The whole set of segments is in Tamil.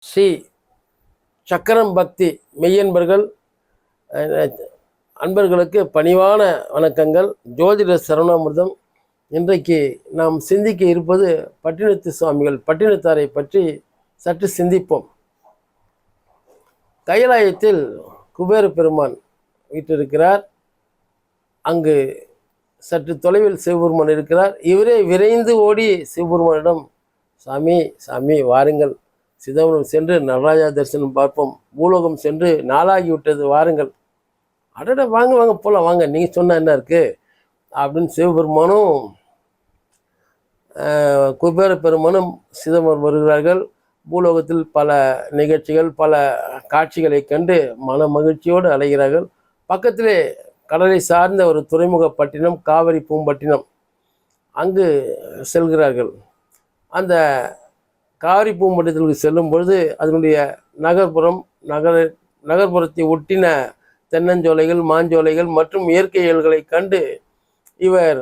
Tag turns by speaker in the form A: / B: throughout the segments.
A: ஸ்ரீ சக்கரம் பக்தி மெய்யன்பர்கள் அன்பர்களுக்கு பணிவான வணக்கங்கள். ஜோதிட சரவணாமிர்தம். இன்றைக்கு நாம் சிந்திக்க இருப்பது பட்டினத்து சுவாமிகள் பட்டினத்தாரை பற்றி சற்று சிந்திப்போம். கைலாயத்தில் குபேர பெருமான் வீற்றிருக்கிறார். அங்கு சற்று தொலைவில் சிவபெருமான் இருக்கிறார். இவரே விரைந்து ஓடி சிவபெருமானிடம், சாமி சாமி வாருங்கள், சிதம்பரம் சென்று நடராஜா தரிசனம் பார்ப்போம், பூலோகம் சென்று நாளாகிவிட்டது, வாருங்கள். அடட வாங்க வாங்க போகலாம், வாங்க, நீங்கள் சொன்னால் என்ன இருக்குது அப்படின்னு சிவபெருமானும் குபேர பெருமானும் சிதம்பரம் வருகிறார்கள். பூலோகத்தில் பல நிகழ்ச்சிகள், பல காட்சிகளை கண்டு மன மகிழ்ச்சியோடு அலைகிறார்கள். பக்கத்திலே கடலை சார்ந்த ஒரு துறைமுக பட்டினம் காவிரி பூம்பட்டினம், அங்கு செல்கிறார்கள். அந்த காவிரி பூம்பட்டினத்திற்கு செல்லும் பொழுது அதனுடைய நகர்ப்புறத்தை ஒட்டின தென்னஞ்சோலைகள், மாஞ்சோலைகள் மற்றும் இயற்கை இயல்களை கண்டு இவர்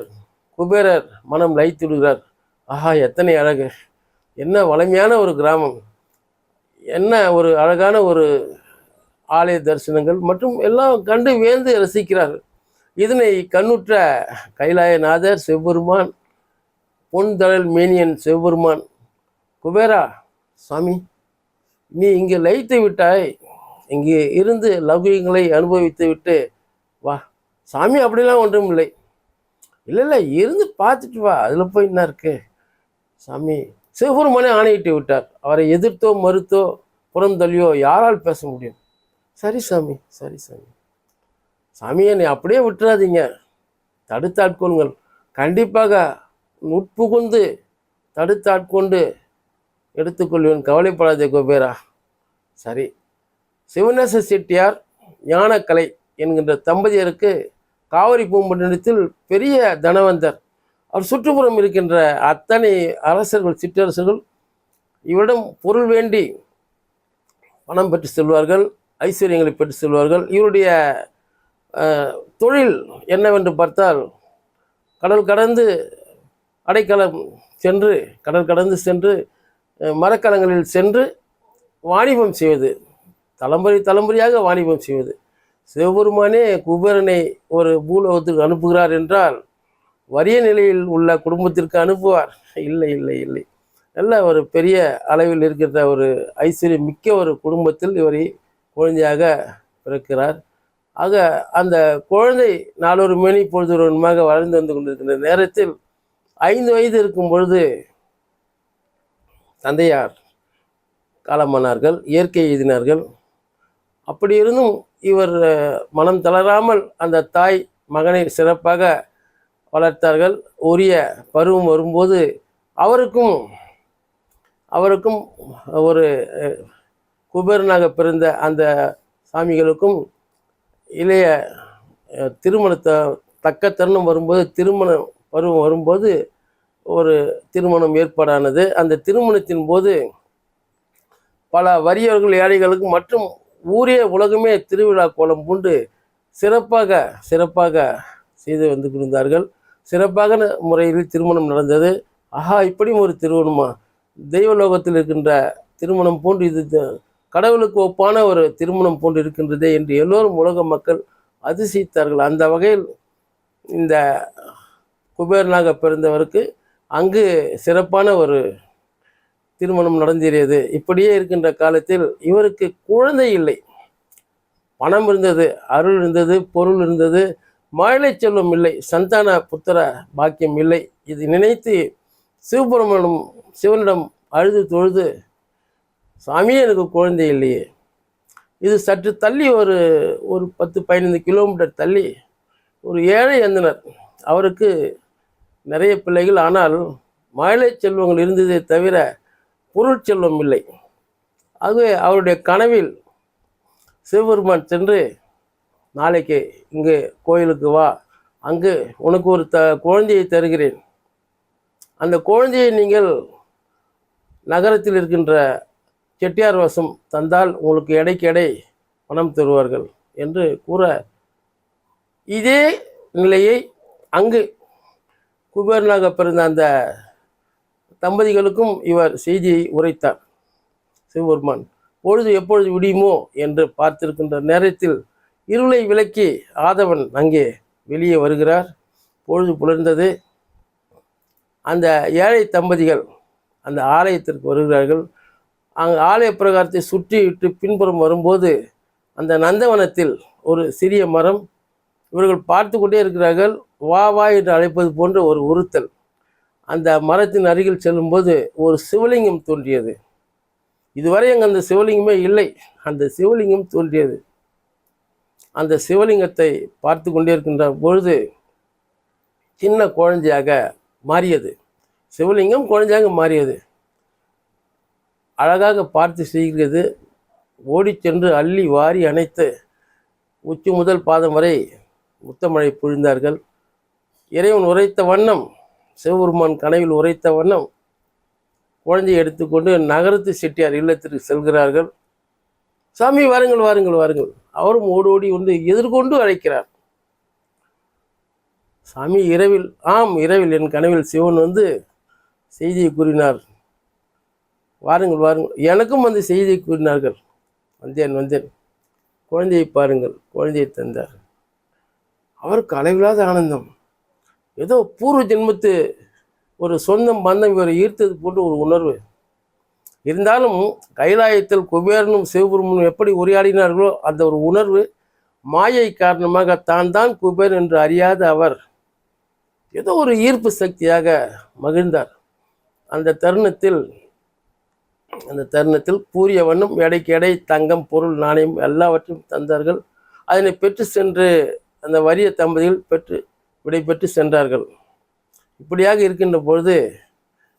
A: குபேரர் மனம் லயித்து விடுகிறார். ஆஹா, எத்தனை அழகு, என்ன வளமையான ஒரு கிராமம், என்ன ஒரு அழகான ஒரு ஆலய தரிசனங்கள் மற்றும் எல்லாம் கண்டு வியந்து ரசிக்கிறார்கள். இதனை கண்ணுற்ற கைலாயநாதர் சிவபெருமான், பொன்தழல் மேனியன் சிவபெருமான், குபேரா சாமி, நீ இங்கே லயித்து விட்டாய், இங்கே இருந்து லௌகிகங்களை அனுபவித்து விட்டு வா. சாமி அப்படிலாம் ஒன்றும் இல்லை, இல்லை இல்லை, இருந்து பார்த்துட்டு வா, அதில் போய் என்ன இருக்கு சாமி. சிவபெருமானே ஆணையிட்டு விட்டார். அவரை எதிர்த்தோ மறுத்தோ புறம் தள்ளியோ யாரால் பேச முடியும்? சரி சாமி, சரி சாமி. சாமியை நீ அப்படியே விட்டுறாதீங்க, தடுத்தாட்கொள்ளுங்கள், கண்டிப்பாக உட்புகுந்து தடுத்தாட்கொண்டு எடுத்துக்கொள்வேன், கவலைப்படாதே குபேரா. சரி. சிவநேச செட்டியார் ஞானக்கலை என்கின்ற தம்பதியருக்கு காவிரி பூம்பட்டினத்தில் பெரிய தனவந்தர். அவர் சுற்றுப்புறம் இருக்கின்ற அத்தனை அரசர்கள், சிற்றரசர்கள் இவரிடம் பொருள் வேண்டி பணம் பெற்று செல்வார்கள், ஐஸ்வர்யங்களை பெற்று செல்வார்கள். இவருடைய தொழில் என்னவென்று பார்த்தால், கடல் கடந்து அடைக்கலம் சென்று, கடல் கடந்து சென்று மரக்கலங்களில் சென்று வாணிபம் செய்வது, தலைமுறையாக வாணிபம் செய்வது. சிவபெருமானே குபேரனை ஒரு பூலோகத்துக்கு அனுப்புகிறார் என்றால் வறிய நிலையில் உள்ள குடும்பத்திற்கு அனுப்புவார்? இல்லை இல்லை இல்லை. நல்ல ஒரு பெரிய அளவில் இருக்கின்ற ஒரு ஐஸ்வர்யம் மிக்க ஒரு குடும்பத்தில் இவரை குழந்தையாக பிறக்கிறார். ஆக அந்த குழந்தை நாளொரு மேனி பொழுதுமாக வளர்ந்து வந்து கொண்டிருக்கின்ற நேரத்தில் 5 வயது இருக்கும் பொழுது தந்தையார் காலமானார்கள், இயற்கை எழுதினார்கள். அப்படி இருந்தும் இவர் மனம் தளராமல் அந்த தாய் மகனை சிறப்பாக வளர்த்தார்கள். உரிய பருவம் வரும்போது அவருக்கும் ஒரு குபேரனாக பிறந்த அந்த சாமிகளுக்கும் இளைய திருமணத்தை தக்க தருணம் வரும்போது, திருமண பருவம் வரும்போது ஒரு திருமணம் ஏற்பாடானது. அந்த திருமணத்தின் போது பல வறியவர்கள், ஏழைகளுக்கு மற்றும் ஊரே உலகமே திருவிழா கோலம் பூண்டு சிறப்பாக செய்து வந்து கொண்டிருந்தார்கள். சிறப்பாக முறையில் திருமணம் நடந்தது. ஆஹா, இப்படியும் ஒரு திருமணமா, தெய்வலோகத்தில் இருக்கின்ற திருமணம் போன்று, இது கடவுளுக்கு ஒப்பான ஒரு திருமணம் போன்று இருக்கின்றதே என்று எல்லோரும் உலக மக்கள் அதிசயித்தார்கள். அந்த வகையில் இந்த குபேரனாக பிறந்தவருக்கு அங்கு சிறப்பான ஒரு திருமணம் நடந்தேறியது. இப்படியே இருக்கின்ற காலத்தில் இவருக்கு குழந்தை இல்லை. பணம் இருந்தது, அருள் இருந்தது, பொருள் இருந்தது, மழலை செல்வம் இல்லை, சந்தான புத்திர பாக்கியம் இல்லை. இது நினைத்து சிவனிடம் அழுது தொழுது, சாமியே எனக்கு குழந்தை இல்லையே. இது சற்று தள்ளி ஒரு 10-15 கிலோமீட்டர் தள்ளி ஒரு ஏழை அந்தனர், அவருக்கு நிறைய பிள்ளைகள், ஆனால் மழலை செல்வங்கள் இருந்ததே தவிர பொருட்செல்வம் இல்லை. ஆகவே அவருடைய கனவில் சிவபெருமான் சென்று, நாளைக்கு இங்கே கோயிலுக்கு வா, அங்கு உனக்கு ஒரு குழந்தையை தருகிறேன், அந்த குழந்தையை நீங்கள் நகரத்தில் இருக்கின்ற செட்டியார் வசம் தந்தால் உங்களுக்கு எடைக்கு எடை பணம் தருவார்கள் என்று கூற, இதே நிலையை அங்கு குபேரனாக பிறந்த அந்த தம்பதிகளுக்கும் இவர் செய்தியை உரைத்தார். சிவபெருமான். பொழுது எப்பொழுது விடியுமோ என்று பார்த்திருக்கின்ற நேரத்தில் இருளை விலக்கி ஆதவன் அங்கே வெளியே வருகிறார். பொழுது புலர்ந்தது. அந்த ஏழை தம்பதிகள் அந்த ஆலயத்திற்கு வருகிறார்கள். அங்கே ஆலய பிரகாரத்தை சுற்றி விட்டு பின்புறம் வரும்போது அந்த நந்தவனத்தில் ஒரு சிறிய மரம். இவர்கள் பார்த்து கொண்டே இருக்கிறார்கள். வா வா என்று அழைப்பது போன்ற ஒரு உறுத்தல். அந்த மரத்தின் அருகில் செல்லும்போது ஒரு சிவலிங்கம் தோன்றியது. இதுவரை அங்கே அந்த சிவலிங்கமே இல்லை. அந்த சிவலிங்கம் தோன்றியது. அந்த சிவலிங்கத்தை பார்த்து கொண்டே இருக்கின்ற பொழுது சின்ன குழந்தையாக மாறியது. சிவலிங்கம் குழந்தையாக மாறியது. அழகாக பார்த்து செய்கிறது. ஓடி சென்று அள்ளி வாரி அணைத்து உச்சி முதல் பாதம் வரை முத்தமழை பொழிந்தார்கள். இறைவன் உரைத்த வண்ணம், சிவபெருமான் கனவில் உரைத்த வண்ணம் குழந்தையை எடுத்துக்கொண்டு நகரத்து செட்டியார் இல்லத்திற்கு செல்கிறார்கள். சாமி வாருங்கள் வாருங்கள் வாருங்கள். அவரும் ஓடோடி வந்து எதிர்கொண்டு அழைக்கிறார். சாமி இரவில், ஆம் இரவில் என் கனவில் சிவன் வந்து செய்தியை கூறினார். வாருங்கள் வாருங்கள். எனக்கும் அந்த செய்தியை கூறினார்கள். வந்தேன். குழந்தையை பாருங்கள். குழந்தையை தந்தார். அவருக்கு அளவில்லாத ஆனந்தம். ஏதோ பூர்வ ஜென்மத்து ஒரு சொந்தம் பந்தம் இவரை ஈர்த்தது போன்ற ஒரு உணர்வு. இருந்தாலும் கைலாயத்தில் குபேரனும் சிவபெருமனும் எப்படி உரையாடினார்களோ அந்த ஒரு உணர்வு மாயை காரணமாக தான் குபேரன் என்று அறியாத அவர் ஏதோ ஒரு ஈர்ப்பு சக்தியாக மகிழ்ந்தார். அந்த தருணத்தில் கூறிய வண்ணம் எடைக்கு எடை தங்கம், பொருள், நாணயம் எல்லாவற்றையும் தந்தார்கள். அதனை பெற்று சென்று அந்த வறிய தம்பதிகள் விடை பெற்று சென்றார்கள். இப்படியாக இருக்கின்ற பொழுது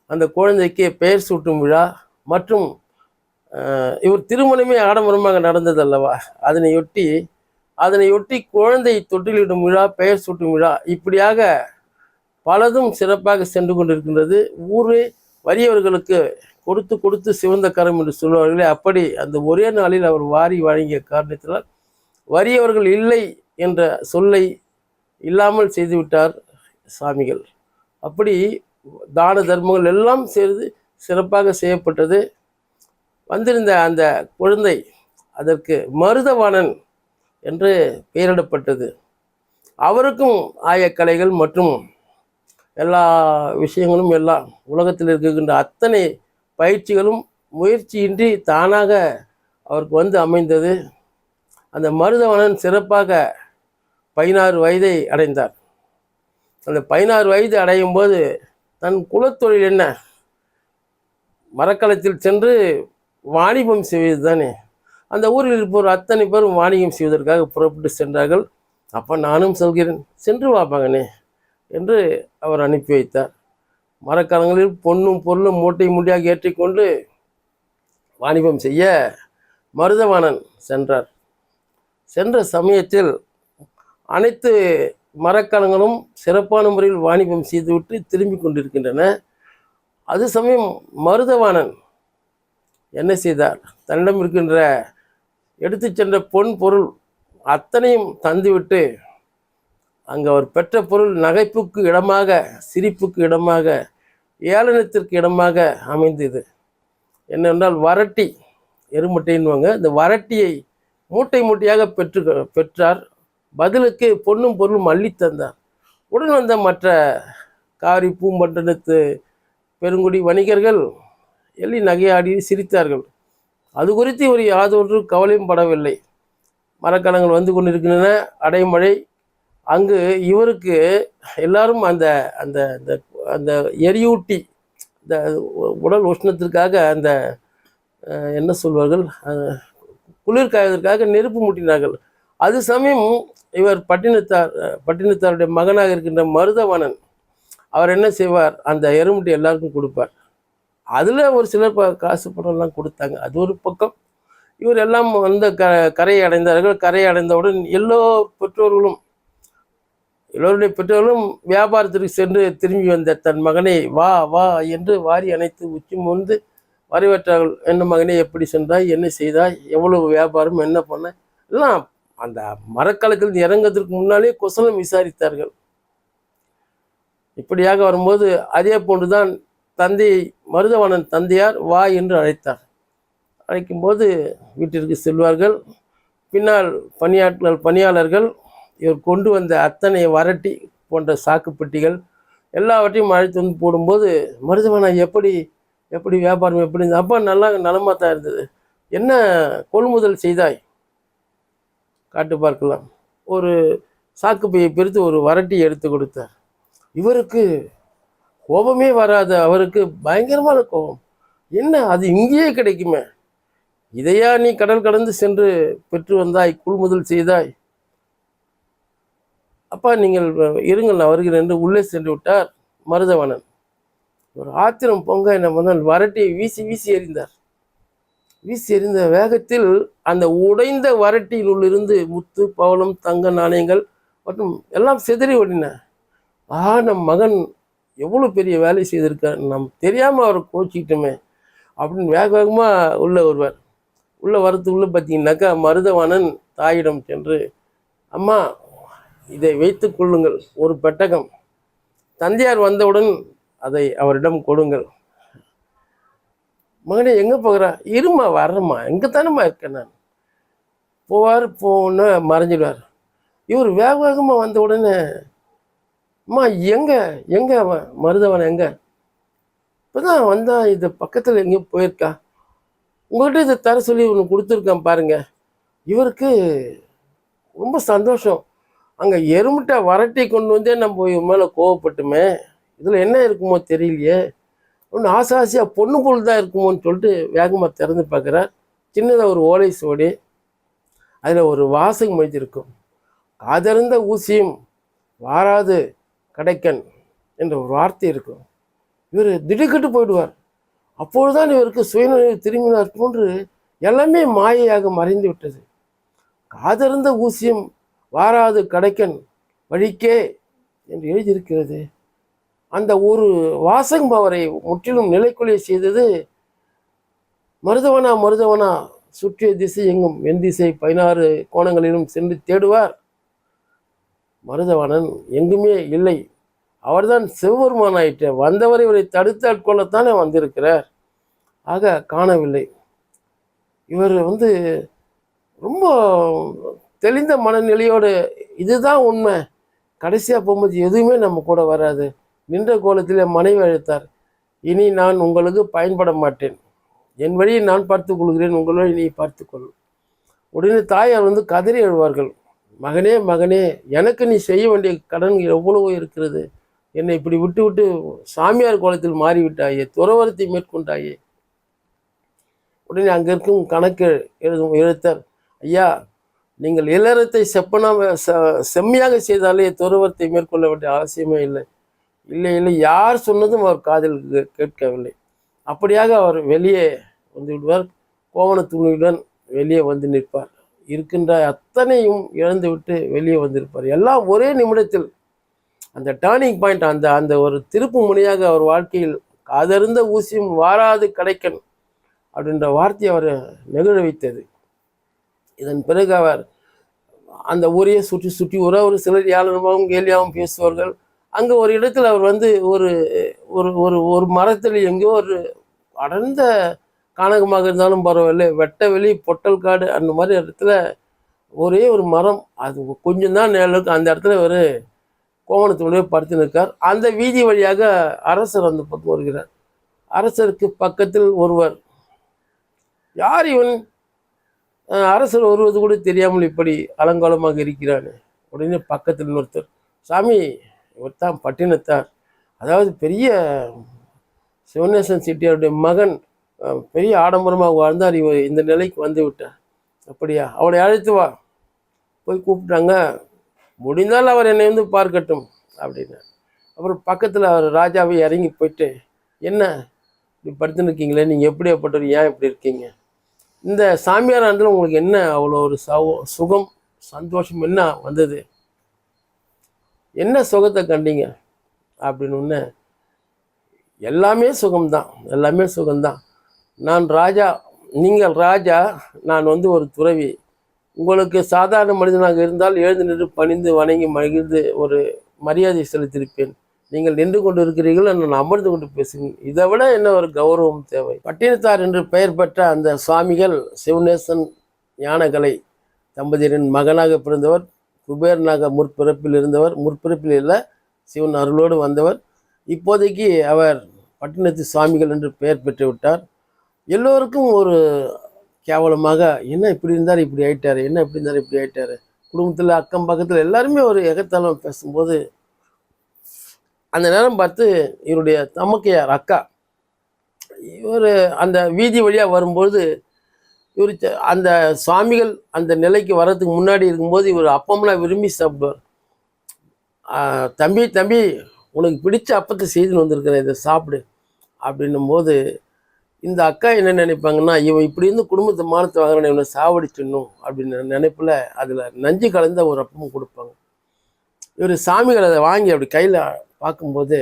A: அந்த குழந்தைக்கு பெயர் சூட்டும் விழா மற்றும் இவர் திருமணமே ஆடம்பரமாக நடந்தது அல்லவா, அதனையொட்டி குழந்தை தொட்டிலிடும் விழா, பெயர் சூட்டும் விழா, இப்படியாக பலதும் சிறப்பாக சென்று கொண்டிருக்கின்றது. ஊரே வறியவர்களுக்கு கொடுத்து கொடுத்து சிவந்த கரம் என்று சொல்வார்களே, அப்படி அந்த ஒரே நாளில் அவர் வாரி வழங்கிய காரணத்தினால் வறியவர்கள் இல்லை என்ற சொல்லை இல்லாமல் செய்துவிட்டார் சாமிகள். அப்படி தான தர்மங்கள் எல்லாம் சேர்ந்து சிறப்பாக செய்யப்பட்டது. வந்திருந்த அந்த குழந்தை அதற்கு மருதவாணன் என்று பெயரிடப்பட்டது. அவருக்கும் ஆயக்கலைகள் மற்றும் எல்லா விஷயங்களும், எல்லாம் உலகத்தில் இருக்கின்ற அத்தனை பயிற்சிகளும் முயற்சியின்றி தானாக அவருக்கு வந்து அமைந்தது. அந்த மருதவாணன் சிறப்பாக 16 வயதை அடைந்தார். அந்த 16 வயது அடையும் போது தன் குலத்தொழில் என்ன, மரக்கலத்தில் சென்று வாணிபம் செய்வது தானே. அந்த ஊரில் இருப்பவர் அத்தனை பேரும் வாணிகம் செய்வதற்காக புறப்பட்டு சென்றார்கள். அப்போ நானும் சொல்கிறேன், சென்று வாப்பாங்கண்ணே என்று அவர் அனுப்பி வைத்தார். மரக்கலங்களில் பொன்னும் பொருளும் மூட்டை மூட்டையாக ஏற்றிக்கொண்டு வாணிபம் செய்ய மருதவாணன் சென்றார். சென்ற சமயத்தில் அனைத்து மரக்கலங்களும் சிறப்பான முறையில் வாணிபம் செய்துவிட்டு திரும்பி கொண்டிருக்கின்றன. அது சமயம் மருதவாணன் என்ன செய்தார், தன்னிடம் இருக்கின்ற எடுத்து சென்ற பொன் பொருள் அத்தனையும் தந்துவிட்டு அங்கே அவர் பெற்ற பொருள் நகைப்புக்கு இடமாக, சிரிப்புக்கு இடமாக, ஏளனத்திற்கு இடமாக அமைந்தது. என்னென்றால் வரட்டி, எருமட்டைன்னுவாங்க, இந்த வரட்டியை மூட்டை மூட்டையாக பெற்றார். பதிலுக்கு பொன்னும் பொருளும் அள்ளி தந்தார். உடன் வந்த மற்ற காரி பூம்பட்டணத்து பெருங்குடி வணிகர்கள் எள்ளி நகையாடி சிரித்தார்கள். அது குறித்து இவர் யாதொன்று கவலையும் படவில்லை. மரக்கலங்கள் வந்து கொண்டிருக்கின்றன, அடைமழை. அங்கு இவருக்கு எல்லாரும் அந்த அந்த அந்த எரியூட்டி, இந்த உடல் உஷ்ணத்திற்காக அந்த என்ன சொல்வார்கள், குளிர் காய்வதற்காக நெருப்பு மூட்டினார்கள். அது சமயம் இவர் பட்டினத்தாருடைய மகனாக இருக்கின்ற மருதவாணன் அவர் என்ன செய்வார், அந்த எருமுட்டி எல்லாருக்கும் கொடுப்பார். அதில் ஒரு சிலர் காசு பணம்லாம் கொடுத்தாங்க. அது ஒரு பக்கம். இவர் எல்லாம் வந்து கரையை அடைந்தார்கள். கரையை அடைந்தவுடன் எல்லோருடைய பெற்றோர்களும் வியாபாரத்திற்கு சென்று திரும்பி வந்த தன் மகனை வா வா என்று வாரி அணைத்து உச்சி முந்து வரவேற்றார்கள். என்ன மகனே, எப்படி சென்றாய், என்ன செய்தாய், எவ்வளவு வியாபாரம், என்ன பண்ண, எல்லாம் அந்த மரக்கலத்தில் இறங்கிறதுக்கு முன்னாலே குசலம் விசாரித்தார்கள். இப்படியாக வரும்போது அதே போன்றுதான் மருதவாணன் தந்தையார் வா என்று அழைத்தார். அழைக்கும்போது வீட்டிற்கு செல்வார்கள். பின்னால் பணியாளர்கள் இவர் கொண்டு வந்த அத்தனை வரட்டி போன்ற சாக்குப்பெட்டிகள் எல்லாவற்றையும் அழைத்து வந்து போடும்போது, மருதவனா எப்படி எப்படி வியாபாரம் எப்படி இருந்தது? அப்பா நல்லா நலமாக தான் இருந்தது. என்ன கொள்முதல் செய்தாய்? காட்டு பார்க்கலாம். ஒரு சாக்கு பையை பிரித்து ஒரு வரட்டி எடுத்து கொடுத்தார். இவருக்கு கோபமே வராது, அவருக்கு பயங்கரமான கோபம். என்ன அது இங்கேயே கிடைக்குமே, இதையா நீ கடல் கடந்து சென்று பெற்று வந்தாய், கொள்முதல் செய்தாய்? அப்பா நீங்கள் இருங்கள், நான் வருகிறேன் என்று உள்ளே சென்று விட்டார் மருதவனன். ஒரு ஆத்திரம் பொங்க என்ன பண்ணால் வரட்டியை வீசி வீசி எறிந்தார். வீசி எறிந்த வேகத்தில் அந்த உடைந்த வரட்டியிலிருந்து முத்து பவளம் தங்க நாணயங்கள் மற்றும் எல்லாம் சிதறி ஓடின. நம் மகன் எவ்வளோ பெரிய வேலை செய்திருக்கார், நம் தெரியாமல் அவரை கோச்சிக்கிட்டோமே அப்படின்னு வேக வேகமாக உள்ளே வருவார். உள்ளே வரத்துக்குள்ளே பார்த்தீங்கன்னாக்கா மருதவனன் தாயிடம் சென்று, அம்மா இதை வைத்து கொள்ளுங்கள், ஒரு பெட்டகம், தந்தையார் வந்தவுடன் அதை அவரிடம் கொடுங்கள். மகனே எங்கே போகிறா? இருமா வர்றம்மா, எங்கே தானம்மா இருக்கேன் நான். போவார், போன்னு மறைஞ்சிடுவார். இவர் வேக வேகமாக வந்த உடனே, அம்மா எங்கே அவன் மருதவன் எங்கே? இப்போ தான் வந்தான், இது பக்கத்தில் எங்கேயோ போயிருக்கா, உங்கள்கிட்ட இதை தர சொல்லி ஒன்று கொடுத்துருக்கான் பாருங்க. இவருக்கு ரொம்ப சந்தோஷம். அங்கே எருமிட்ட வரட்டி கொண்டு வந்தே நம்ம இவன் மேலே கோவப்பட்டுமே, இதில் என்ன இருக்குமோ தெரியலையே, ஒன்று ஆசையாக பொண்ணு பொருள் தான் இருக்குமோன்னு சொல்லிட்டு வேகமாக திறந்து பார்க்குறார். சின்னதாக ஒரு ஓலை சுவடி, அதில் ஒரு வாசகம் எழுதியிருக்கும், காதறிந்த ஊசியும் வாராது கடைக்கன் என்ற ஒரு வார்த்தை இருக்கும். இவர் திடுக்கிட்டு போயிடுவார். அப்பொழுதுதான் இவருக்கு சுயநினைவு திரும்பினார் போன்று எல்லாமே மாயையாக மறைந்து விட்டது. காதறிந்த ஊசியும் வாராது கடைக்கன் வழிக்கே என்று எழுதியிருக்கிறது. அந்த ஒரு வாசகம் அவரை முற்றிலும் நிலைக்குள்ளே செய்தது. மருதவனா சுற்றிய திசை எங்கும் என் திசை 16 கோணங்களிலும் சென்று தேடுவார். மருதவனன் எங்குமே இல்லை. அவர்தான் சிவபெருமானாயிற்று. வந்தவரை இவரை தடுத்தாட்கொள்ளத்தானே வந்திருக்கிறார். ஆக காணவில்லை. இவர் ரொம்ப தெளிந்த மனநிலையோடு, இதுதான் உண்மை, கடைசியாக போகும்போது எதுவுமே நம்ம கூட வராது. நின்ற கோலத்திலே மனைவி அழைத்தார், இனி நான் உங்களுக்கு பயன்பட மாட்டேன், என் வழியை நான் பார்த்துக் கொள்கிறேன், உங்கள் வழி நீ பார்த்துக்கொள். உடனே தாயார் கதறி எழுவார்கள், மகனே மகனே, எனக்கு நீ செய்ய வேண்டிய கடன் எவ்வளவோ இருக்கிறது, என்னை இப்படி விட்டு விட்டு சாமியார் கோலத்தில் மாறிவிட்டாயே, துறவரத்தை மேற்கொண்டாயே. உடனே அங்கே இருக்கும் கணக்கு எழுத்தர், ஐயா நீங்கள் இல்லறத்தை செம்மையாக செய்தாலே துறவரத்தை மேற்கொள்ள வேண்டிய அவசியமே இல்லை. இல்லை இல்லை, யார் சொன்னதும் அவர் காதில் கேட்கவில்லை. அப்படியாக அவர் வெளியே வந்து விடுவார். கோவண துணியுடன் வெளியே வந்து நிற்பார். இருக்கின்ற அத்தனையும் இழந்து விட்டு வெளியே வந்திருப்பார். எல்லாம் ஒரே நிமிடத்தில் அந்த டேர்னிங் பாயிண்ட், அந்த ஒரு திருப்பு முனையாக அவர் வாழ்க்கையில் காதறிந்த ஊசியும் வாராது கடைக்கன் அப்படின்ற வார்த்தையை அவர் நெகிழ வைத்தது. இதன் பிறகு அவர் அந்த ஊரையே சுற்றி சுற்றி ஒரு சிலர் யாழமாகவும் கேலியாகவும் பேசுவார்கள். அங்கே ஒரு இடத்துல அவர் ஒரு ஒரு ஒரு மரத்தில் எங்கேயோ ஒரு அடர்ந்த கானகமாக இருந்தாலும் பரவாயில்லை, வெட்ட வெளி பொட்டல் காடு அந்த மாதிரி இடத்துல ஒரே ஒரு மரம், அது கொஞ்சம் தான் நேரம், அந்த இடத்துல ஒரு கோவணத்துடைய படுத்து நிற்கார். அந்த வீதி வழியாக அரசர் அந்த பக்கம் வருகிறார். அரசருக்கு பக்கத்தில் ஒருவர், யார் இவன், அரசர் வருவது கூட தெரியாமல் இப்படி அலங்கோலமாக இருக்கிறான். உடனே பக்கத்தில் ஒருத்தர், சாமி இவர் தான் பட்டினத்தார், அதாவது பெரிய சிவநேசன் செட்டியாருடைய மகன், பெரிய ஆடம்பரமாக வாழ்ந்தார், இவர் இந்த நிலைக்கு வந்து விட்டார். அப்படியா, அவளை அழைத்து வா. போய் கூப்பிட்டாங்க. முடிந்தால் அவர் என்னை பார்க்கட்டும் அப்படின்னா. அப்புறம் பக்கத்தில் அவர் ராஜாவை இறங்கி போயிட்டு, என்ன இப்படி படுத்துன்னு இருக்கீங்களே, நீங்கள் எப்படி ஏற்பட்டவர், ஏன் இப்படி இருக்கீங்க, இந்த சாமியார் ஆண்டில் உங்களுக்கு என்ன அவ்வளோ ஒரு சுகம் சந்தோஷம் என்ன வந்தது, என்ன சுகத்தை கண்டீங்க அப்படின்னு. எல்லாமே சுகம்தான், எல்லாமே சுகம்தான். நான் ராஜா, நீங்கள் ராஜா, நான் ஒரு துறவி. உங்களுக்கு சாதாரண மனிதனாக இருந்தால் எழுந்து நின்று பணிந்து வணங்கி மகிழ்ந்து ஒரு மரியாதை செலுத்தியிருப்பேன். நீங்கள் நின்று கொண்டு இருக்கிறீர்கள், நான் அமர்ந்து கொண்டு பேசுகிறேன். இதை விட என்ன ஒரு கௌரவம் தேவை? பட்டினத்தார் என்று பெயர் பெற்ற அந்த சுவாமிகள் சிவநேசன் ஞானகலை தம்பதியரின் மகனாக பிறந்தவர். குபேரனாக முற்பிறப்பில் இருந்தவர். முற்பிறப்பில் இல்லை, சிவன் அருளோடு வந்தவர். இப்போதைக்கு அவர் பட்டினத்து சுவாமிகள் என்று பெயர் பெற்று விட்டார். எல்லோருக்கும் ஒரு கேவலமாக, என்ன இப்படி இருந்தார் இப்படி ஆயிட்டாரு, என்ன இப்படி இருந்தார் இப்படி ஆயிட்டாரு. குடும்பத்தில் அக்கம் பக்கத்தில் எல்லாருமே ஒரு எகத்தாளம் பேசும்போது அந்த நேரம் பார்த்து இவருடைய தமக்கையார் அக்கா இவர் அந்த வீதி வழியாக வரும்போது இவர் அந்த சுவாமிகள் அந்த நிலைக்கு வர்றதுக்கு முன்னாடி இருக்கும்போது இவர் அப்பம்லாம் விரும்பி சாப்பிடுவார். தம்பி தம்பி உனக்கு பிடிச்ச அப்பத்தை செய்துன்னு வந்திருக்கிறேன், இதை சாப்பிடு அப்படின்னும் போது இந்த அக்கா என்ன நினைப்பாங்கன்னா, இவன் இப்படி இருந்து குடும்பத்தை மானத்தை வாங்குறேன், இவனை சாவடிச்சிடணும் அப்படின்னு நினைப்பில் அதில் நஞ்சு கலந்த ஒரு அப்பமும் கொடுப்பாங்க. இவர் சாமிகள் அதை வாங்கி அப்படி கையில் பார்க்கும்போது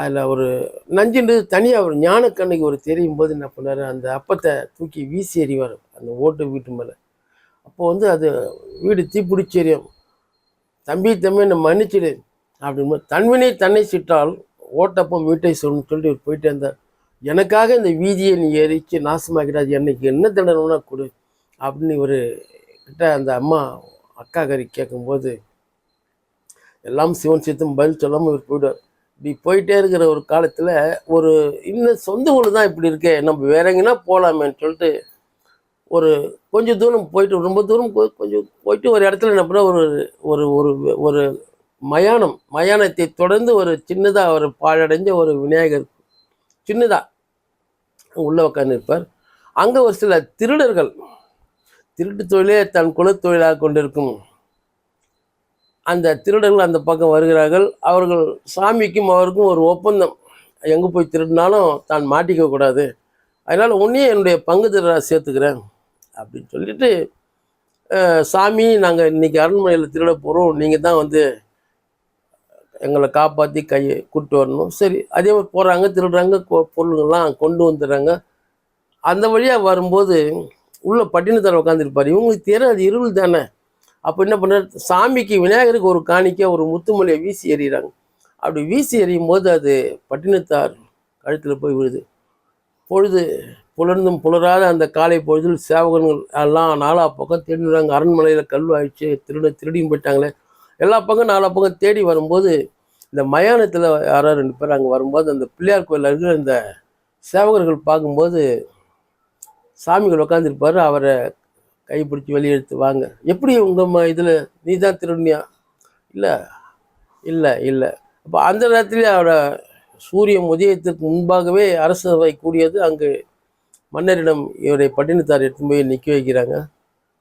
A: அதில் ஒரு நஞ்சுன்றது தனியாக ஒரு ஞானக்கண்ணுக்கு ஒரு தெரியும் போது என்ன பண்ணார், அந்த அப்பத்தை தூக்கி வீசி எறிவார் அந்த ஓட்டு வீட்டு மேலே. அப்போது அது வீடு தீப்பிடிச்சி எறியும். தம்பி தம்பி என்னை மன்னிச்சிடு அப்படின்னு தன்வினை தன்னை சிட்டால் ஓட்டப்பம் வீட்டை சொல்லணும்னு சொல்லிட்டு இவர் போயிட்டே இருந்தார். எனக்காக இந்த வீதியை நீ எரிச்சு நாசமாக்கிடாது, என்னைக்கு என்ன தண்டனைனா கொடு அப்படின்னு இவர் கிட்ட அந்த அம்மா அக்கா கறி கேட்கும்போது எல்லாம் சிவன் சித்தம் பதில் சொல்லாமல் இவர் போயிடுவார். இப்படி போயிட்டே இருக்கிற ஒரு காலத்தில் ஒரு இன்னும் சொந்த ஊர் தான் இப்படி இருக்கே, நம்ம வேற எங்கன்னா போகலாமேன்னு சொல்லிட்டு ஒரு கொஞ்சம் தூரம் போயிட்டு, ரொம்ப தூரம் கொஞ்சம் போயிட்டு ஒரு இடத்துல என்ன பண்ண ஒரு ஒரு ஒரு ஒரு மயானத்தை தொடர்ந்து ஒரு சின்னதாக ஒரு பாழடைஞ்ச ஒரு விநாயகர் சின்னதாக உள்ளே உட்காந்துருப்பார். அங்கே ஒரு சில திருடர்கள் திருட்டு தொழிலே தன் குலத்தொழிலாக கொண்டிருக்கும் அந்த திருடர்கள் அந்த பக்கம் வருகிறார்கள். அவர்கள் சாமிக்கும் அவருக்கும் ஒரு ஒப்பந்தம், எங்கே போய் திருடினாலும் தான் மாட்டிக்க கூடாது, அதனால் உன்னையே என்னுடைய பங்குதாரராக சேர்த்துக்கிறேன் அப்படின்னு சொல்லிட்டு, சாமி நாங்கள் இன்றைக்கி அரண்மனையில் திருட போகிறோம், நீங்கள் தான் வந்து எங்களை காப்பாற்றி கையை கூப்பிட்டு வரணும். சரி, அதே மாதிரி போகிறாங்க, திருடுறாங்க, பொருளுங்கள்லாம் கொண்டு வந்துடுறாங்க. அந்த வழியாக வரும்போது உள்ள பட்டினத்தார் உட்காந்துருப்பார். இவங்களுக்கு தெரியாது, இருள் தானே. அப்போ என்ன பண்ணுறாரு, சாமிக்கு விநாயகருக்கு ஒரு காணிக்க ஒரு முத்துமலையை வீசி எறிகிறாங்க. அப்படி வீசி எறியும் போது அது பட்டினத்தார் கழுத்தில் போய் விழுது. பொழுது புலர்ந்தும் புலராத அந்த காலை பொழுதில் சேவகர்கள் எல்லாம் நாலா பக்கம் தேடிடுறாங்க. அரண்மனையில் கல் ஆயிடுச்சு, திருடியும் போயிட்டாங்களே, எல்லா பக்கம் நாலா பக்கம் தேடி வரும்போது இந்த மயானத்தில் யாரோ 2 பேர் அங்கே வரும்போது அந்த பிள்ளையார் கோயில் இருக்கிற இந்த சேவகர்கள் பார்க்கும்போது சாமிகள் உட்காந்துருப்பார். அவரை கைப்பிடிச்சி வெளியெடுத்து வாங்க, எப்படி உங்கள் இதில் நீ தான் திருடுனியா? இல்லை இல்லை இல்லை. அப்போ அந்த நேரத்துலேயே அவரை சூரியன் உதயத்திற்கு முன்பாகவே அரசவை கூடியது. அங்கு மன்னரிடம் இவரை பட்டினத்தார் எடுத்து போய் நிற்க வைக்கிறாங்க.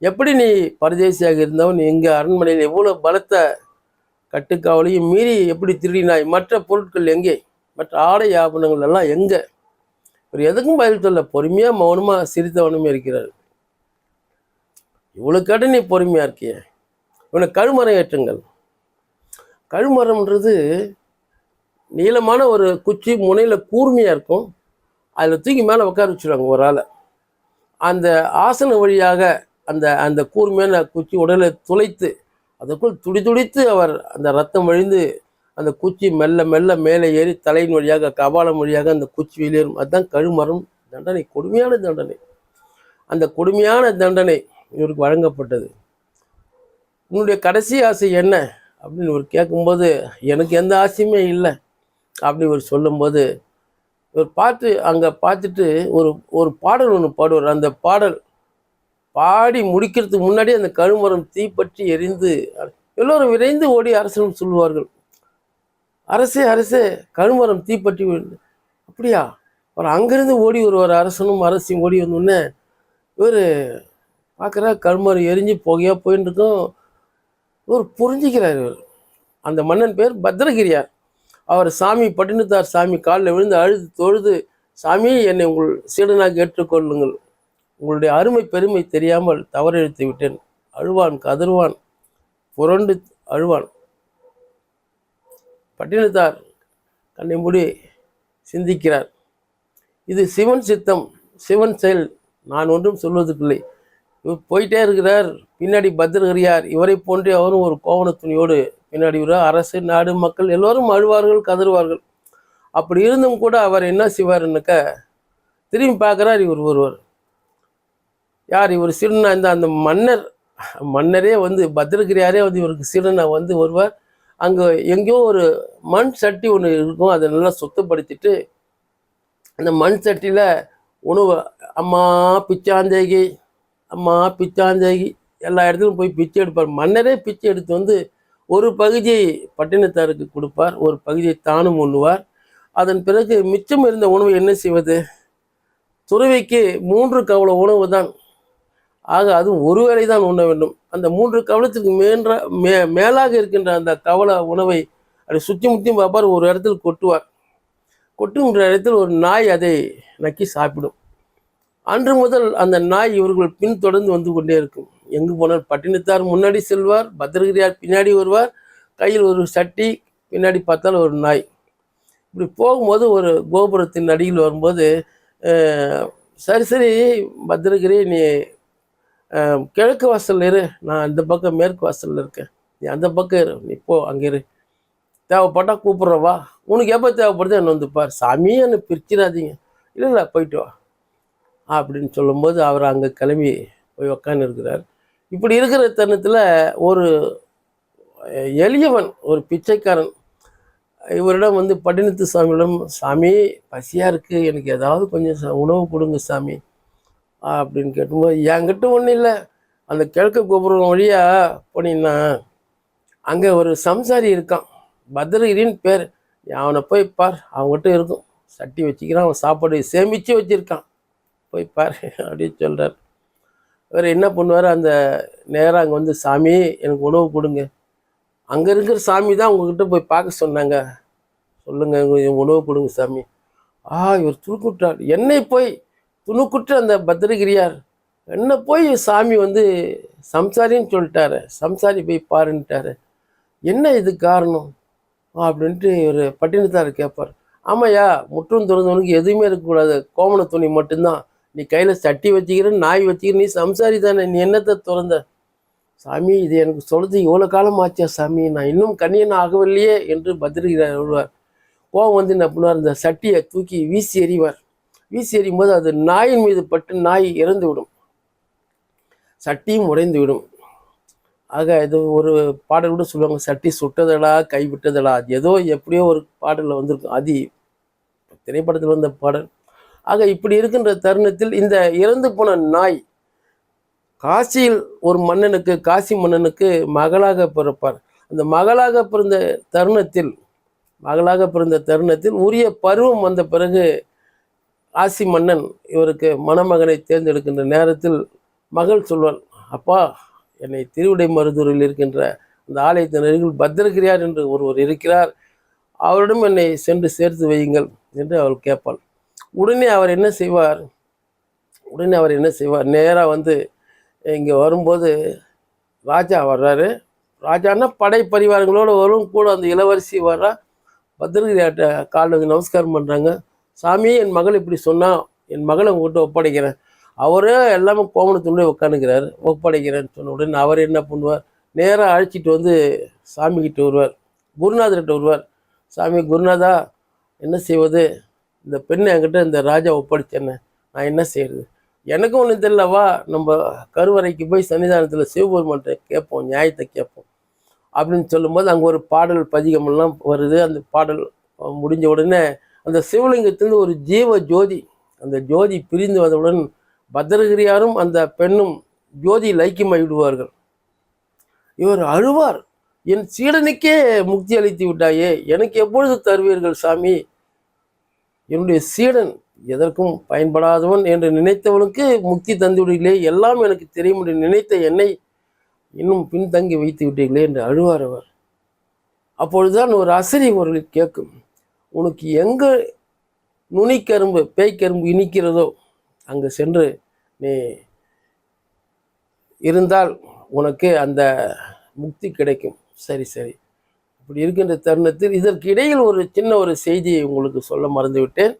A: எப்படி நீ பரதேசியாக இருந்தவன் எங்கள் அரண்மனையில் எவ்வளோ பலத்த கட்டுக்காவலையும் மீறி எப்படி திருடினாய்? மற்ற பொருட்கள் எங்கே? மற்ற ஆடை ஆபரணங்கள் எல்லாம் எங்கே? ஒரு எதுக்கும் பதில் சொல்ல, பொறுமையாக மௌனமாக சிரித்தவனுமே இருக்கிறார். இவ்வளோ கடன் நீ பொறுமையாக இருக்கிய, இவனை கழுமரம் ஏற்றுங்கள். கழுமரம்ன்றது நீளமான ஒரு குச்சி, முனையில் கூர்மையாக இருக்கும். அதில் தூக்கி மேலே உட்கார வச்சுருவாங்க ஒரு ஆளை. அந்த ஆசன வழியாக அந்த அந்த கூர்மையான குச்சி உடலை துளைத்து அதற்குள் துடித்து அவர் அந்த ரத்தம் வழிந்து அந்த குச்சி மெல்ல மெல்ல மேலே ஏறி தலையின் வழியாக கபாலம் வழியாக அந்த குச்சி வெளியேறும். அதுதான் கழுமரம் தண்டனை, கொடுமையான தண்டனை. அந்த கொடுமையான தண்டனை இவருக்கு வழங்கப்பட்டது. உன்னுடைய கடைசி ஆசை என்ன அப்படின்னு இவர் கேட்கும்போது, எனக்கு எந்த ஆசையுமே இல்லை அப்படின்னு இவர் சொல்லும்போது, இவர் அங்கே பார்த்துட்டு ஒரு பாடல் ஒன்று பாடுவார். அந்த பாடல் பாடி முடிக்கிறதுக்கு முன்னாடி அந்த கழுமரம் தீப்பற்றி எரிந்து எல்லோரும் விரைந்து ஓடி அரசனும் சொல்லுவார்கள், அரசே அரசே கழுமரம் தீப்பற்றி. அப்படியா? அப்புறம் அங்கேருந்து ஓடி ஒரு அரசனும் அரசியும் ஓடி வந்தோடனே இவர் பார்க்குற கழுமரம் எரிஞ்சு புகையாக போயின்னு இருக்கும். இவர் புரிஞ்சிக்கிறார். இவர் அந்த மன்னன் பேர் பத்ரகிரியார். அவர் சாமி பட்டினத்தார் சாமி காலில் விழுந்து அழுது தொழுது, சாமி என்னை உங்கள் சீடனாக ஏற்றுக்கொள்ளுங்கள், உங்களுடைய அருமை பெருமை தெரியாமல் தவறெழுத்து விட்டேன். அழுவான், கதறுவான், புரண்டு அழுவான். பட்டினத்தார் கண்ணை மூடி சிந்திக்கிறார். இது சிவன் சித்தம், சிவன் செயல், நான் ஒன்றும் சொல்வதற்கில்லை. இவர் போயிட்டே இருக்கிறார். பின்னாடி பத்ரகிரியார் இவரை போன்றே அவரும் ஒரு கோவண துணியோடு பின்னாடி வருவார். அரசு, நாடு, மக்கள் எல்லோரும் அழுவார்கள், கதறுவார்கள். அப்படி இருந்தும் கூட அவர் என்ன செய்வாருன்னாக்க, திரும்பி பார்க்குறார், இவர் ஒருவர். யார் இவர்? சீடனா இந்த அந்த மன்னரே வந்து பத்திரகிரியாரே வந்து இவருக்கு சீடனா வந்து வருவார். அங்கே எங்கேயோ ஒரு மண் சட்டி ஒன்று இருக்கும், அதை நல்லா சுத்தப்படுத்திட்டு அந்த மண் சட்டியில் உணவு, அம்மா பிச்சாந்தேகி, அம்மா பிச்சாந்தேகி, எல்லா இடத்துலையும் போய் பிச்சை எடுப்பார். மன்னரே பிச்சை எடுத்து வந்து ஒரு பகுதியை பட்டினத்தாருக்கு கொடுப்பார், ஒரு பகுதியை தானும் உண்ணுவார். அதன் பிறகு மிச்சம் இருந்த உணவு என்ன செய்வது? துறவிக்கு 3 கவள உணவு தான். ஆக அதுவும் ஒரு வேளை தான் உண்ண வேண்டும். அந்த 3 கவளத்துக்கு மேலாக இருக்கின்ற அந்த கவள உணவை அப்படி சுற்றி முற்றியும் பார்ப்பார், ஒரு இடத்தில் கொட்டுவார். கொட்டுகின்ற இடத்தில் ஒரு நாய் அதை நக்கி சாப்பிடும். அன்று முதல் அந்த நாய் இவர்கள் பின்தொடர்ந்து வந்து கொண்டே இருக்கும். எங்கு போனால் பட்டினத்தார் முன்னாடி செல்வார், பத்திரகிரியார் பின்னாடி வருவார், கையில் ஒரு சட்டி, பின்னாடி பார்த்தால் ஒரு நாய். இப்படி போகும்போது ஒரு கோபுரத்தின் அடியில் வரும்போது, சரி பத்திரகிரி, நீ கிழக்கு வாசலில் இரு, நான் இந்த பக்கம் மேற்கு வாசலில் இருக்கேன், நீ அந்த பக்கம் இரு, நீ போ, அங்கே இரு, தேவைப்பட்டா கூப்பிட்றவா, உனக்கு எப்போ தேவைப்படுது என்ன வந்து பார், சாமியே என்னை பிரிச்சிடாதீங்க, இல்லை போயிட்டு வா அப்படின்னு சொல்லும்போது அவர் அங்கே கிளம்பி போய் உக்காந்து இருக்கிறார். இப்படி இருக்கிற தருணத்தில் ஒரு எளியவன், ஒரு பிச்சைக்காரன் இவரிடம் வந்து பட்டினத்து சாமியிடம், சாமி பசியாக இருக்குது, எனக்கு ஏதாவது கொஞ்சம் உணவு கொடுங்க சாமி அப்படின்னு கேட்டும்போது, என்கிட்ட ஒன்றும் இல்லை, அந்த கிழக்கு கோபுரம் வழியாக போனீங்கன்னா அங்கே ஒரு சம்சாரி இருக்கான், பத்ரகிரின்னு பேர், அவனை போய் பார், அவங்ககிட்ட இருக்கும், சட்டி வச்சுக்கிறான், அவன் சாப்பாடு சேமித்து வச்சுருக்கான், போய் பார் அப்படின்னு சொல்கிறார். வேறு என்ன பண்ணுவார், அந்த நேராக அங்கே வந்து, சாமி எனக்கு உணவு கொடுங்க, அங்கே இருக்கிற சாமி தான் உங்ககிட்ட போய் பார்க்க சொன்னாங்க, சொல்லுங்கள் உணவு கொடுங்க சாமி. இவர் துணுக்குட்டார், என்னை போய் துணுக்குற்ற அந்த பத்திரகிரியார் என்ன போய் சாமி வந்து சம்சாரின்னு சொல்லிட்டாரு, சம்சாரி போய் பாருன்ட்டாரு, என்ன இது காரணம் அப்படின்ட்டு இவர் பட்டினத்தார் கேட்பார். ஆமாய்யா, முற்றும் திறந்தவனுக்கு எதுவுமே இருக்கக்கூடாது, கோமண துணி மட்டும்தான், நீ கையில் சட்டி வச்சுக்கிற, நாய் வச்சுக்கிற, நீ சம்சாரி தானே, நீ என்னத்தை திறந்த? சாமி இது எனக்கு சொல்கிறது இவ்வளோ காலம் ஆச்சா சாமி, நான் இன்னும் கண்ணியன் ஆகவில்லையே என்று பத்திரகிரியார் விடுவார். கோவம் வந்து என்ன பண்ணுவார், இந்த சட்டியை தூக்கி வீசி எறிவார். வீசி எறியும் போது அது நாயின் மீது பட்டு நாய் இறந்து விடும், சட்டியும் உடைந்து விடும். ஆக இது ஒரு பாடல் கூட சொல்லுவாங்க, சட்டி சுட்டதடா கை விட்டதடா, அது ஏதோ எப்படியோ ஒரு பாடலில் வந்திருக்கும், அது திரைப்படத்தில் வந்த பாடல். ஆக இப்படி இருக்கின்ற தருணத்தில் இந்த இறந்து போன நாய் காசியில் ஒரு மன்னனுக்கு, காசி மன்னனுக்கு மகளாக பிறப்பார். அந்த மகளாக பிறந்த தருணத்தில் உரிய பருவம் வந்த பிறகு காசி மன்னன் இவருக்கு மணமகனை தேர்ந்தெடுக்கின்ற நேரத்தில் மகள் சொல்வாள், அப்பா என்னை திருவிடைமருதூரில் இருக்கின்ற அந்த ஆலயத்தினர்கள் பத்திரகிரியார் என்று ஒருவர் இருக்கிறார், அவரிடம் என்னை சென்று சேர்த்து வையுங்கள் என்று அவள் கேட்பாள். உடனே அவர் என்ன செய்வார், நேராக வந்து இங்கே வரும்போது ராஜா வர்றாரு, ராஜான்னா படை பரிவாரங்களோடு வரும், கூட அந்த இளவரசி வர்றா, பத்திரகிரியார்ட்ட காலுக்கு நமஸ்காரம் பண்ணுறாங்க. சாமி என் மகள் இப்படி சொன்னால், என் மகளை உங்கள்கிட்ட ஒப்படைக்கிறேன். அவரே எல்லாமே கோமணத்துள்ளே உட்காந்துக்கிறார், ஒப்படைக்கிறேன்னு சொன்ன உடனே அவர் என்ன பண்ணுவார், நேராக அழைச்சிட்டு வந்து சாமிக்கிட்ட வருவார், குருநாதர்கிட்ட வருவார். சாமி குருநாதா, என்ன செய்வது, இந்த பெண்ணை என்கிட்ட இந்த ராஜா ஒப்படைச்சேன்னு, நான் என்ன செய்யறது, எனக்கும் ஒன்றும் தெரியலவா, நம்ம கருவறைக்கு போய் சன்னிதானத்தில் சிவபெருமான்கிட்ட கேட்போம், நியாயத்தை கேட்போம் அப்படின்னு சொல்லும்போது அங்கே ஒரு பாடல் பதிகமெல்லாம் வருது. அந்த பாடல் முடிஞ்ச உடனே அந்த சிவலிங்கத்திலிருந்து ஒரு ஜீவ ஜோதி, அந்த ஜோதி பிரிந்து வந்தவுடன் பத்திரகிரியாரும் அந்த பெண்ணும் ஜோதியில் ஐக்கியமாகி விடுவார்கள். இவர் அழுவார், என் சீடனுக்கே முக்தி அளித்து விட்டாயே, எனக்கு எப்பொழுது தருவீர்கள் சாமி, என்னுடைய சீடன் எதற்கும் பயன்படாதவன் என்று நினைத்தவனுக்கு முக்தி தந்து விடுகிறீர்களே, எல்லாம் எனக்கு தெரியும் என்று நினைத்த என்னை இன்னும் பின்தங்கி வைத்து விட்டீர்களே என்று அழுவார் அவர். அப்பொழுதுதான் ஒரு அசரி ஒரு கேட்கும், உனக்கு எங்கே நுனிக்கரும்பு பேய்க்கரும்பு இனிக்கிறதோ அங்கே சென்று நீ இருந்தால் உனக்கு அந்த முக்தி கிடைக்கும். சரி இப்படி இருக்கின்ற தருணத்தில் இதற்கு இடையில் ஒரு சின்ன ஒரு செய்தியை உங்களுக்கு சொல்ல மறந்துவிட்டேன்.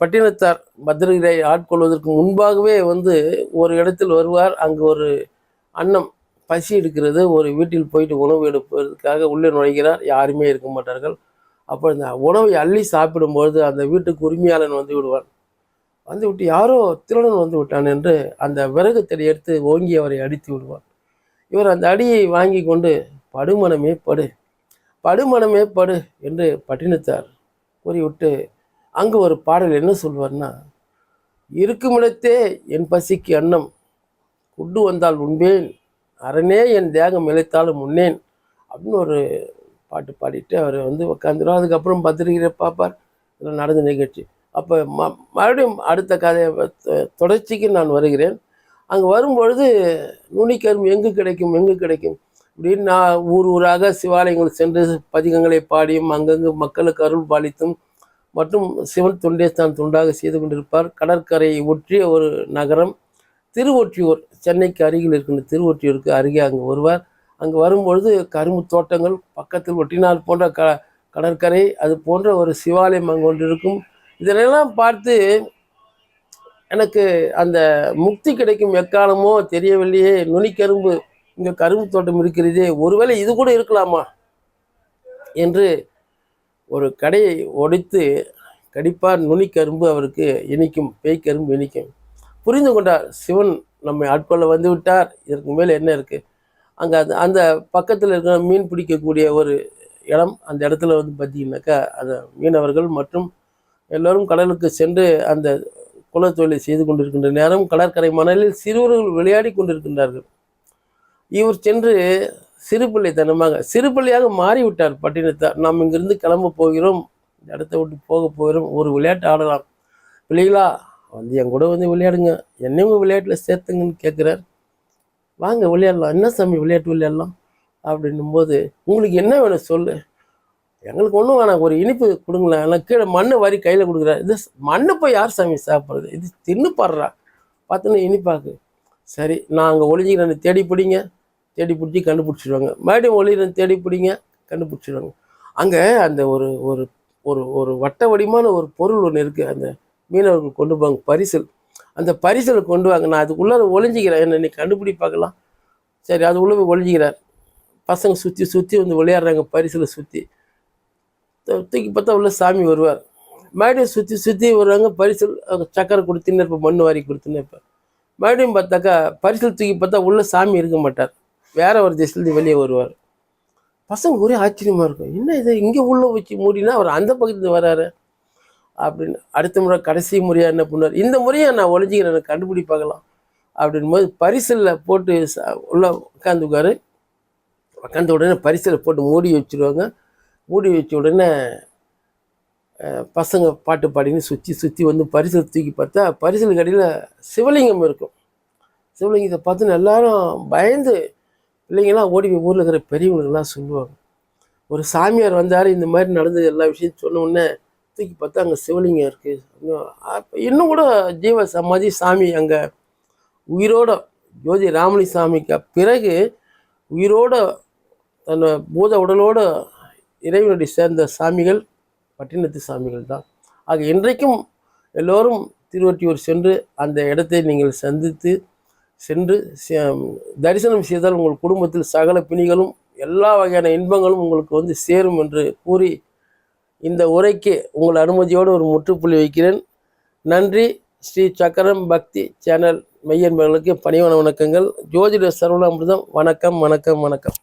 A: பட்டினத்தார் பத்திரகிரியை ஆட்கொள்வதற்கு முன்பாகவே வந்து ஒரு இடத்தில் வருவார். அங்கு ஒரு அன்னம் பசி எடுக்கிறது. ஒரு வீட்டில் போயிட்டு உணவு எடுப்பதற்காக உள்ளே நுழைகிறார். யாருமே இருக்க மாட்டார்கள். அப்போ இந்த உணவை அள்ளி சாப்பிடும்பொழுது அந்த வீட்டுக்கு உரிமையாளன் வந்து விடுவான். வந்துவிட்டு யாரோ திருடன் வந்து விட்டான் என்று அந்த விறகு தடி எடுத்து ஓங்கி அவரை அடித்து விடுவான். இவர் அந்த அடியை வாங்கி கொண்டு படுமனமே படு, படுமனமே படு என்று பட்டினத்தார் கூறிவிட்டு அங்கு ஒரு பாடல் என்ன சொல்வார்னா, இருக்குமிடத்தே என் பசிக்கு அன்னம் கொண்டு வந்தால் உண்பேன், அரணே என் தேகம் இழைத்தாலும் உண்ணேன் அப்படின்னு ஒரு பாட்டு பாடிட்டு அவர் வந்து உட்காந்துருவார். அதுக்கப்புறம் பத்திரிகை பார்ப்பார். இதெல்லாம் நடந்த நிகழ்ச்சி. அப்போ மறுபடியும் அடுத்த கதையை தொடர்ச்சிக்கு நான் வருகிறேன். அங்கே வரும்பொழுது நுனிக்கரும் எங்கு கிடைக்கும் எங்கு கிடைக்கும் இப்படின்னு நான் ஊர் ஊராக சிவாலயங்கள் சென்று பதிகங்களை பாடியும் அங்கங்கு மக்களுக்கு அருள் பாலித்தும் மற்றும் சிவன் தொண்டே தான் தொண்டாக செய்து கொண்டிருப்பார். கடற்கரையை ஒற்றிய ஒரு நகரம் திருவொற்றியூர், சென்னைக்கு அருகில் இருக்கின்ற திருவொற்றியூருக்கு அருகே அங்கே வருவார். அங்கே வரும்பொழுது கரும்பு தோட்டங்கள் பக்கத்தில் ஒட்டினால் போன்ற கடற்கரை அது போன்ற ஒரு சிவாலயம் அங்கே ஒன்று இருக்கும். இதனெல்லாம் பார்த்து எனக்கு அந்த முக்தி கிடைக்கும் எக்காலமோ தெரியவில்லையே, நுனிக்கரும்பு இங்கே கரும்பு தோட்டம் இருக்கிறதே, ஒருவேளை இது கூட இருக்கலாமா என்று ஒரு கடையை ஒடித்து கடிப்பார். நுனிக்கரும்பு அவருக்கு இனிக்கும், பேய்க்கரும்பு இனிக்கும். புரிந்து கொண்டார், சிவன் நம்மை ஆட்கொள்ள வந்து விட்டார், இதற்கு மேலே என்ன இருக்குது. அங்கே அந்த பக்கத்தில் இருக்கிற மீன் பிடிக்கக்கூடிய ஒரு இடம், அந்த இடத்துல வந்து பார்த்தீங்கன்னாக்கா அந்த மீனவர்கள் மற்றும் எல்லோரும் கடலுக்கு சென்று அந்த குலத்தொழிலை செய்து கொண்டிருக்கின்ற நேரம் கடற்கரை மணலில் சிறுவர்கள் விளையாடி கொண்டிருக்கின்றார்கள். இவர் சென்று சிறுபிள்ளைத்தனமாக சிறுபிள்ளையாக மாறிவிட்டார் பட்டினத்தார். நாம் இங்கிருந்து கிளம்ப போகிறோம், இந்த இடத்த விட்டு போக போகிறோம், ஒரு விளையாட்டு ஆடலாம், பிள்ளைகளா வந்து என் கூட வந்து விளையாடுங்க, என்னையும் விளையாட்டில் சேர்த்துங்கன்னு கேட்குறார். வாங்க விளையாடலாம். என்ன சாமி விளையாட்டு விளையாடலாம் அப்படின்னும் போது, உங்களுக்கு என்ன வேணும் சொல்லு, எங்களுக்கு ஒன்றும் வேணாம், ஒரு இனிப்பு கொடுங்களேன். எல்லாம் கீழே மண்ணை வாரி கையில் கொடுக்குறாரு. இது மண்ணை போய் யார் சாமி சாப்பிட்றது, இது தின்னு பாடுறா பார்த்தோன்னா இனிப்பாக்கு. சரி நான் அங்கே ஒளிஞ்சிக்கிறேன், தேடி பிடிங்க, தேடி பிடிச்சி கண்டுபிடிச்சிடுவாங்க. மறுபடியும் ஒளிகிறேன், தேடி பிடிங்க, கண்டுபிடிச்சிடுவாங்க. அங்கே அந்த ஒரு ஒரு ஒரு ஒரு வட்ட வடிமான ஒரு பொருள் ஒன்று இருக்குது, அந்த மீனவர்கள் கொண்டு போவாங்க பரிசல். அந்த பரிசலை கொண்டு வாங்க, நான் அதுக்குள்ளே ஒளிஞ்சிக்கிறேன், என்ன நீ கண்டுபிடி பார்க்கலாம். சரி அது உள்ளே போய் ஒளிஞ்சிக்கிறார். பசங்க சுற்றி சுற்றி வந்து விளையாடுறாங்க, பரிசலை சுற்றி தூக்கி பார்த்தா உள்ள சாமி வருவார். மறுபடியும் சுற்றி சுற்றி வருவாங்க, பரிசல் சக்கரை கொடுத்துன்னு இருப்பேன், மண் வாரி கொடுத்துன்னு இருப்பேன். மறுபடியும் பார்த்தாக்கா பரிசல் தூக்கி பார்த்தா உள்ள சாமி இருக்க மாட்டார், வேற ஒரு திசையிலேருந்து வெளியே வருவார். பசங்க ஒரே ஆச்சரியமாக இருக்கும், என்ன இது இங்கே உள்ளே வச்சு மூடினா அவர் அந்த பக்கத்துலேருந்து வராரு அப்படின்னு. அடுத்த முறை கடைசி முறையாக என்ன பண்ணுவார், இந்த முறையை நான் ஒளிஞ்சிக்கிறேன், எனக்கு கண்டுபிடி பார்க்கலாம் அப்படின் போது பரிசலில் போட்டு உள்ள உட்காந்துக்காரு. உட்காந்த உடனே பரிசலை போட்டு மூடி வச்சுருவாங்க. மூடி வச்ச உடனே பசங்க பாட்டு பாடின்னு சுற்றி சுற்றி வந்து பரிசலை தூக்கி பார்த்தா பரிசலுக்கு அடியில் சிவலிங்கம் இருக்கும். சிவலிங்கத்தை பார்த்து எல்லாரும் பயந்து பிள்ளைங்கள்லாம் ஓடி போய் ஊரில் இருக்கிற பெரியவங்களுக்கெல்லாம் சொல்லுவாங்க. ஒரு சாமியார் வந்தார், இந்த மாதிரி நடந்தது எல்லா விஷயத்தையும் சொன்ன உடனே தூக்கி பார்த்தா அங்கே சிவலிங்கம் இருக்குது. இன்னும் கூட ஜீவ சமாதி சாமி அங்கே உயிரோட ஜோதி ராமலி சாமிக்கு பிறகு உயிரோட தன்னை பூத உடலோட இறைவனுடைய சேர்ந்த சாமிகள் பட்டினத்து சாமிகள் தான். ஆக இன்றைக்கும் எல்லோரும் திருவொற்றியூர் சென்று அந்த இடத்தை நீங்கள் சந்தித்து சென்று தரிசனம் செய்தால் உங்கள் குடும்பத்தில் சகல பிணிகளும் எல்லா வகையான இன்பங்களும் உங்களுக்கு வந்து சேரும் என்று கூறி இந்த உரைக்கு உங்கள் அனுமதியோடு ஒரு முற்றுப்புள்ளி வைக்கிறேன். நன்றி. ஸ்ரீ சக்கரம் பக்தி சேனல் மெய்யன்பர்களுக்கு பணிவான வணக்கங்கள். ஜோதிட சரவணாமிர்தம். வணக்கம் வணக்கம் வணக்கம்.